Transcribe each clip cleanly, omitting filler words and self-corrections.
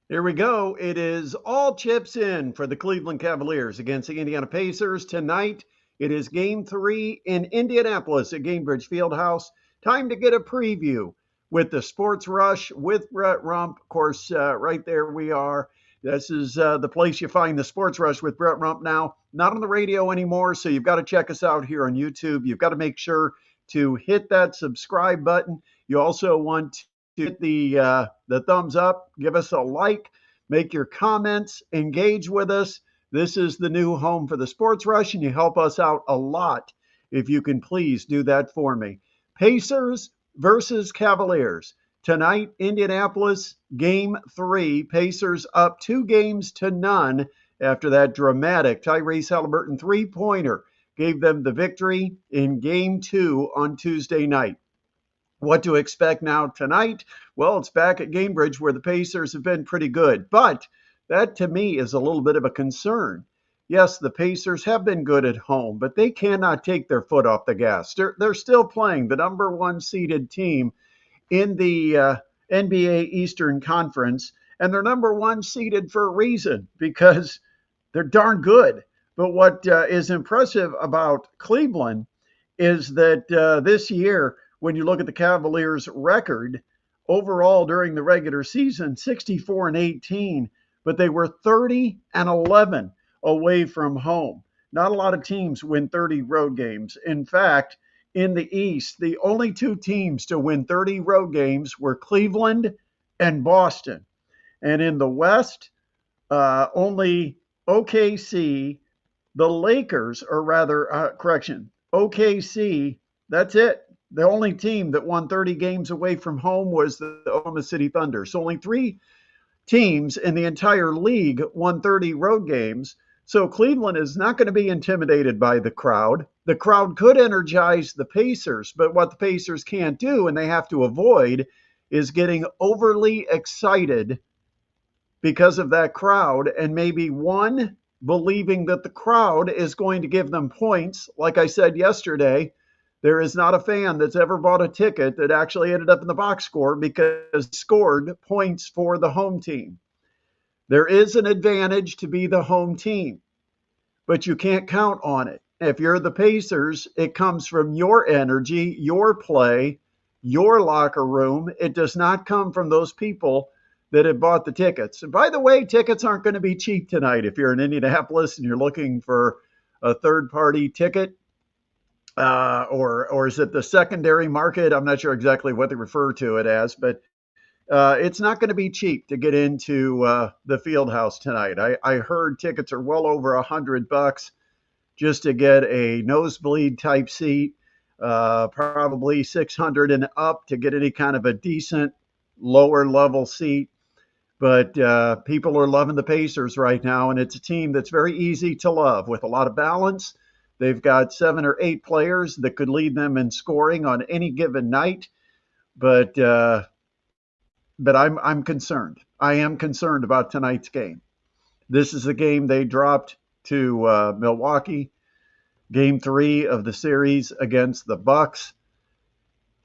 Here we go. It is all chips in for the Cleveland Cavaliers against the Indiana Pacers. Tonight, it is game three in Indianapolis at Gainbridge Fieldhouse. Time to get a preview with the Sports Rush with Brett Rump. Of course, right there we are. This is the place you find the Sports Rush with Brett Rump now. Not on the radio anymore, so you've got to check us out here on YouTube. You've got to make sure to hit that subscribe button. You also want to hit the thumbs up, give us a like, make your comments, engage with us. This is the new home for the Sports Rush, and you help us out a lot if you can please do that for me. Pacers versus Cavaliers. Tonight, Indianapolis, game three. Pacers up 2-0 after that dramatic Tyrese Halliburton three-pointer gave them the victory in game two on Tuesday night. What to expect now tonight? Well, it's back at Gainbridge where the Pacers have been pretty good. But that to me is a little bit of a concern. Yes, the Pacers have been good at home, but they cannot take their foot off the gas. They're still playing the number one seeded team in the NBA Eastern Conference, and they're number one seeded for a reason because they're darn good. But what is impressive about Cleveland is that this year, when you look at the Cavaliers' record overall during the regular season, 64-18, but they were 30-11 away from home. Not a lot of teams win 30 road games. In fact, in the East, the only two teams to win 30 road games were Cleveland and Boston. And in the West, only OKC, the Lakers, or rather, OKC, that's it. The only team that won 30 games away from home was the Oklahoma City Thunder. So only three teams in the entire league won 30 road games. So Cleveland is not going to be intimidated by the crowd. The crowd could energize the Pacers, but what the Pacers can't do and they have to avoid is getting overly excited because of that crowd and maybe one, believing that the crowd is going to give them points. Like I said yesterday, there is not a fan that's ever bought a ticket that actually ended up in the box score because scored points for the home team. There is an advantage to be the home team, but you can't count on it. If you're the Pacers, it comes from your energy, your play, your locker room. It does not come from those people that have bought the tickets. And by the way, tickets aren't going to be cheap tonight. If you're in Indianapolis and you're looking for a third-party ticket, or is it the secondary market? I'm not sure exactly what they refer to it as, but it's not going to be cheap to get into the field house tonight. I heard tickets are well over $100 just to get a nosebleed type seat, probably 600 and up to get any kind of a decent lower level seat. But people are loving the Pacers right now, and it's a team that's very easy to love with a lot of balance. They've got 7 or 8 players that could lead them in scoring on any given night, but I'm concerned. I am concerned about tonight's game. This is a game they dropped to Milwaukee, game 3 of the series against the Bucks.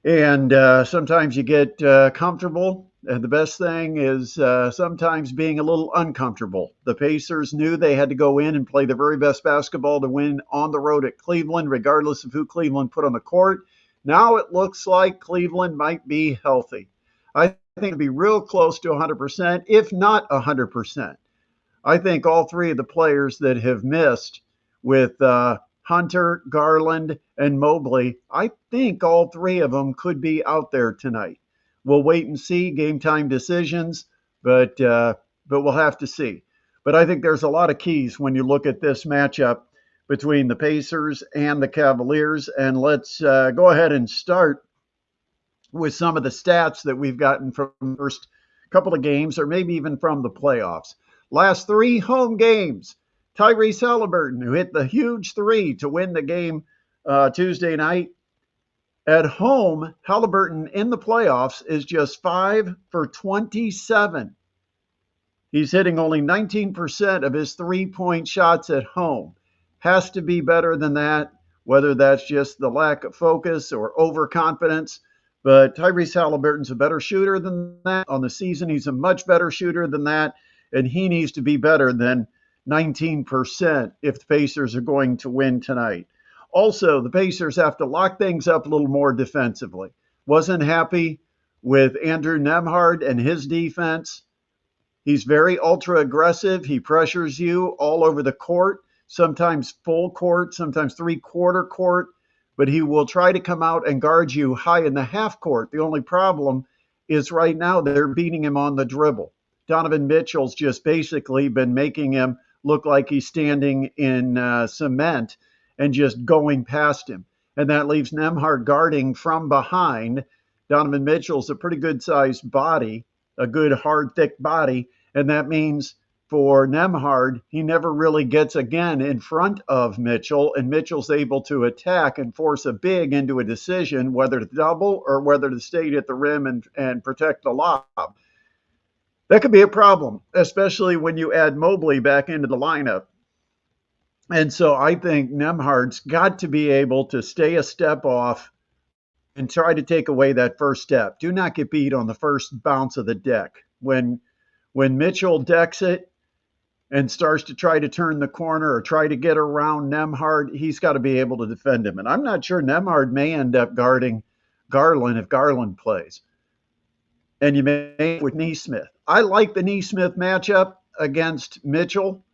And sometimes you get comfortable. And the best thing is sometimes being a little uncomfortable. The Pacers knew they had to go in and play the very best basketball to win on the road at Cleveland, regardless of who Cleveland put on the court. Now it looks like Cleveland might be healthy. I think it'd be real close to 100%, if not 100%. I think all three of the players that have missed with Hunter, Garland, and Mobley, I think all three of them could be out there tonight. We'll wait and see game time decisions, but we'll have to see. But I think there's a lot of keys when you look at this matchup between the Pacers and the Cavaliers. And let's go ahead and start with some of the stats that we've gotten from the first couple of games, or maybe even from the playoffs. Last 3 home games, Tyrese Halliburton, who hit the huge 3 to win the game Tuesday night. At home, Halliburton in the playoffs is just 5 for 27. He's hitting only 19% of his three-point shots at home. Has to be better than that, whether that's just the lack of focus or overconfidence. But Tyrese Halliburton's a better shooter than that. On the season, he's a much better shooter than that. And he needs to be better than 19% if the Pacers are going to win tonight. Also, the Pacers have to lock things up a little more defensively. Wasn't happy with Andrew Nembhard and his defense. He's very ultra aggressive. He pressures you all over the court, sometimes full court, sometimes three-quarter court, but he will try to come out and guard you high in the half court. The only problem is right now they're beating him on the dribble. Donovan Mitchell's just basically been making him look like he's standing in cement and just going past him. And that leaves Nembhard guarding from behind. Donovan Mitchell's a pretty good sized body, a good, hard, thick body. And that means for Nembhard, he never really gets again in front of Mitchell, and Mitchell's able to attack and force a big into a decision whether to double or whether to stay at the rim and protect the lob. That could be a problem, especially when you add Mobley back into the lineup. And so I think Nembhard's got to be able to stay a step off and try to take away that first step. Do not get beat on the first bounce of the deck. When Mitchell decks it and starts to try to turn the corner or try to get around Nembhard, he's got to be able to defend him. And I'm not sure Nembhard may end up guarding Garland if Garland plays. And you may with Nesmith. I like the Nesmith matchup against Mitchell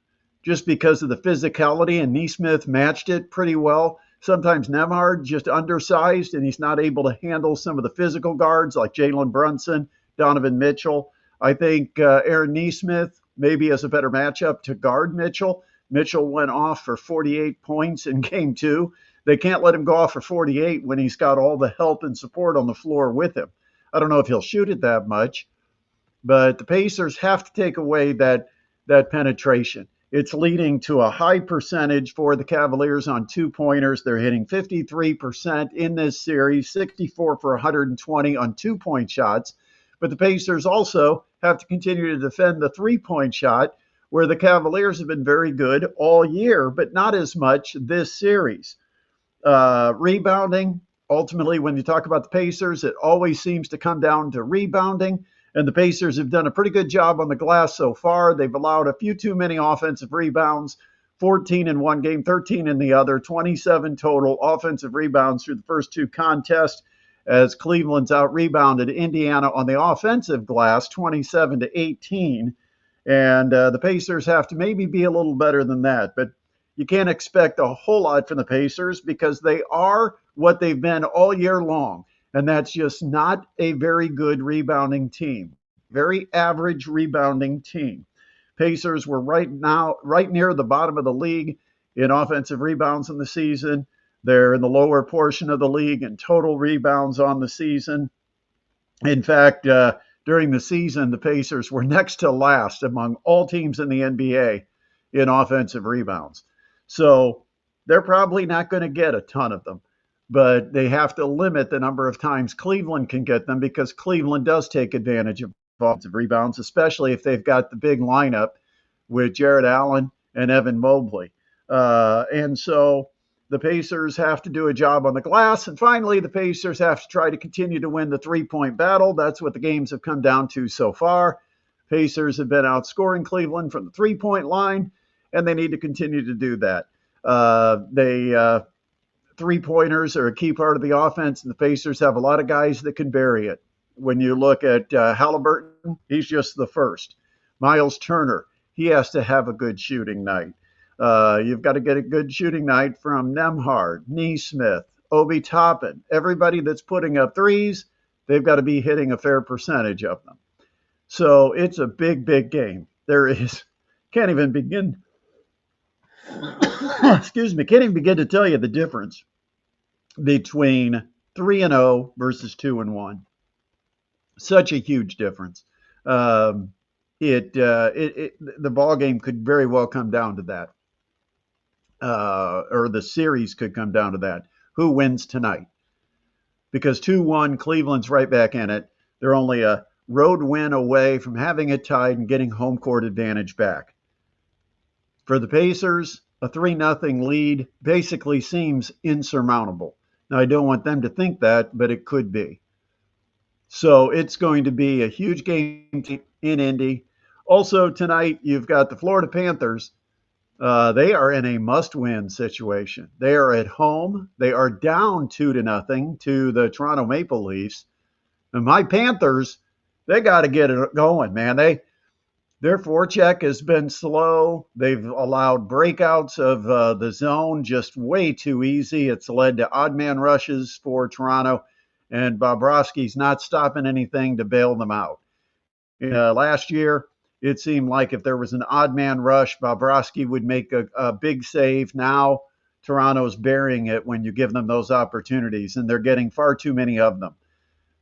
just because of the physicality, and Nesmith matched it pretty well. Sometimes Nembhard just undersized, and he's not able to handle some of the physical guards like Jalen Brunson, Donovan Mitchell. I think Aaron Nesmith maybe has a better matchup to guard Mitchell. Mitchell went off for 48 points in game 2. They can't let him go off for 48 when he's got all the help and support on the floor with him. I don't know if he'll shoot it that much, but the Pacers have to take away that penetration. It's leading to a high percentage for the Cavaliers on two-pointers. They're hitting 53% in this series, 64 for 120 on two-point shots. But the Pacers also have to continue to defend the three-point shot, where the Cavaliers have been very good all year, but not as much this series. Rebounding, ultimately, when you talk about the Pacers, it always seems to come down to rebounding. And the Pacers have done a pretty good job on the glass so far. They've allowed a few too many offensive rebounds, 14 in one game, 13 in the other, 27 total offensive rebounds through the first two contests, as Cleveland's out-rebounded Indiana on the offensive glass, 27-18. And the Pacers have to maybe be a little better than that. But you can't expect a whole lot from the Pacers because they are what they've been all year long. And that's just not a very good rebounding team. Very average rebounding team. Pacers were right near the bottom of the league in offensive rebounds in the season. They're in the lower portion of the league in total rebounds on the season. In fact, during the season, the Pacers were next to last among all teams in the NBA in offensive rebounds. So they're probably not going to get a ton of them. But they have to limit the number of times Cleveland can get them because Cleveland does take advantage of offensive rebounds, especially if they've got the big lineup with Jarrett Allen and Evan Mobley. And so the Pacers have to do a job on the glass. And finally, the Pacers have to try to continue to win the three-point battle. That's what the games have come down to so far. Pacers have been outscoring Cleveland from the three-point line, and they need to continue to do that. Three-pointers are a key part of the offense, and the Pacers have a lot of guys that can bury it. When you look at Halliburton, he's just the first. Miles Turner, he has to have a good shooting night. You've got to get a good shooting night from Nembhard, Nesmith, Obi Toppin. Everybody that's putting up threes, they've got to be hitting a fair percentage of them. So it's a big, big game. Can't even begin to tell you the difference between 3-0 versus 2-1. Such a huge difference. The ball game could very well come down to that, or the series could come down to that. Who wins tonight? Because 2-1, Cleveland's right back in it. They're only a road win away from having it tied and getting home court advantage back. For the Pacers, a 3-0 lead basically seems insurmountable. Now, I don't want them to think that, but it could be. So it's going to be a huge game in Indy. Also tonight, you've got the Florida Panthers. They are in a must-win situation. They are at home. They are down 2-0 to the Toronto Maple Leafs. And my Panthers, they got to get it going, man. Their forecheck has been slow. They've allowed breakouts of the zone just way too easy. It's led to odd man rushes for Toronto, and Bobrovsky's not stopping anything to bail them out. Last year, it seemed like if there was an odd man rush, Bobrovsky would make a big save. Now, Toronto's burying it when you give them those opportunities, and they're getting far too many of them.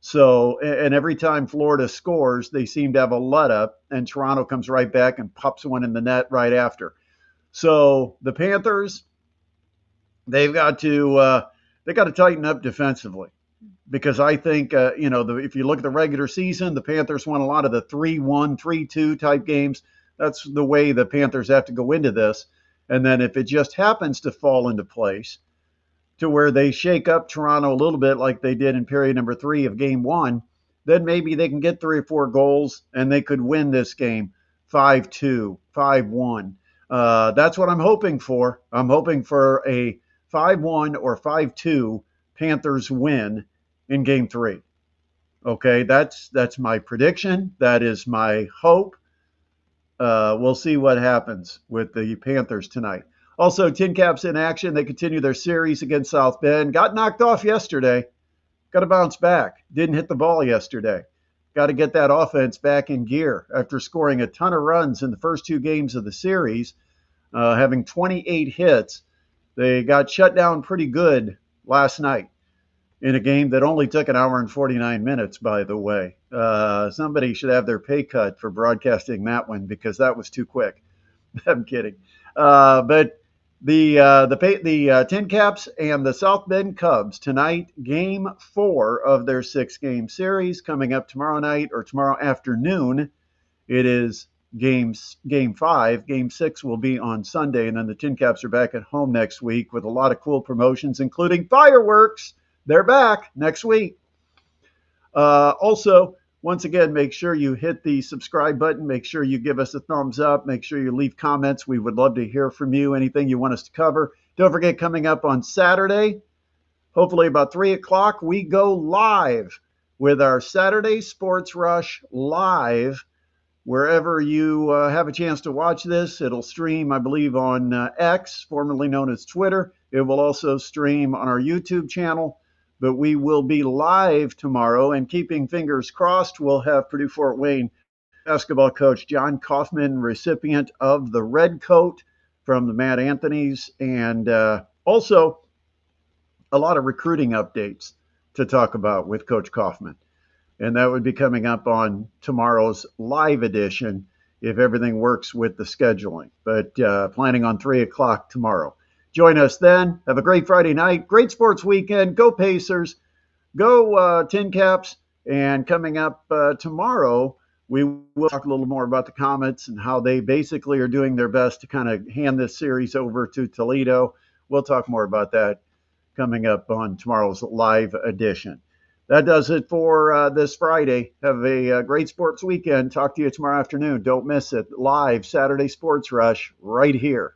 So, and every time Florida scores, they seem to have a let up, and Toronto comes right back and pops one in the net right after. So the Panthers, they've got to tighten up defensively because I think if you look at the regular season, the Panthers won a lot of the 3-1, 3-2 type games. That's the way the Panthers have to go into this. And then if it just happens to fall into place to where they shake up Toronto a little bit like they did in period number 3 of game 1, then maybe they can get 3 or 4 goals and they could win this game 5-2, 5-1. That's what I'm hoping for. I'm hoping for a 5-1 or 5-2 Panthers win in game 3. Okay, that's my prediction. That is my hope. We'll see what happens with the Panthers tonight. Also, Tin Caps in action. They continue their series against South Bend. Got knocked off yesterday. Got to bounce back. Didn't hit the ball yesterday. Got to get that offense back in gear after scoring a ton of runs in the first 2 games of the series, having 28 hits. They got shut down pretty good last night in a game that only took an hour and 49 minutes, by the way. Somebody should have their pay cut for broadcasting that one because that was too quick. I'm kidding. But the Tin Caps and the South Bend Cubs tonight, game 4 of their 6-game series coming up tomorrow night or tomorrow afternoon. It is game 5. Game 6 will be on Sunday, and then the Tin Caps are back at home next week with a lot of cool promotions, including fireworks. They're back next week. Also, once again, make sure you hit the subscribe button. Make sure you give us a thumbs up. Make sure you leave comments. We would love to hear from you, anything you want us to cover. Don't forget, coming up on Saturday, hopefully about 3 o'clock, we go live with our Saturday Sports Rush live. Wherever you have a chance to watch this, it'll stream, I believe, on X, formerly known as Twitter. It will also stream on our YouTube channel. But we will be live tomorrow, and keeping fingers crossed, we'll have Purdue Fort Wayne basketball coach John Kaufman, recipient of the red coat from the Mad Anthonys, and also a lot of recruiting updates to talk about with Coach Kaufman. And that would be coming up on tomorrow's live edition if everything works with the scheduling. But planning on 3 o'clock tomorrow. Join us then. Have a great Friday night. Great sports weekend. Go Pacers. Go Tin Caps. And coming up tomorrow, we will talk a little more about the Comets and how they basically are doing their best to kind of hand this series over to Toledo. We'll talk more about that coming up on tomorrow's live edition. That does it for this Friday. Have a great sports weekend. Talk to you tomorrow afternoon. Don't miss it. Live Saturday Sports Rush right here.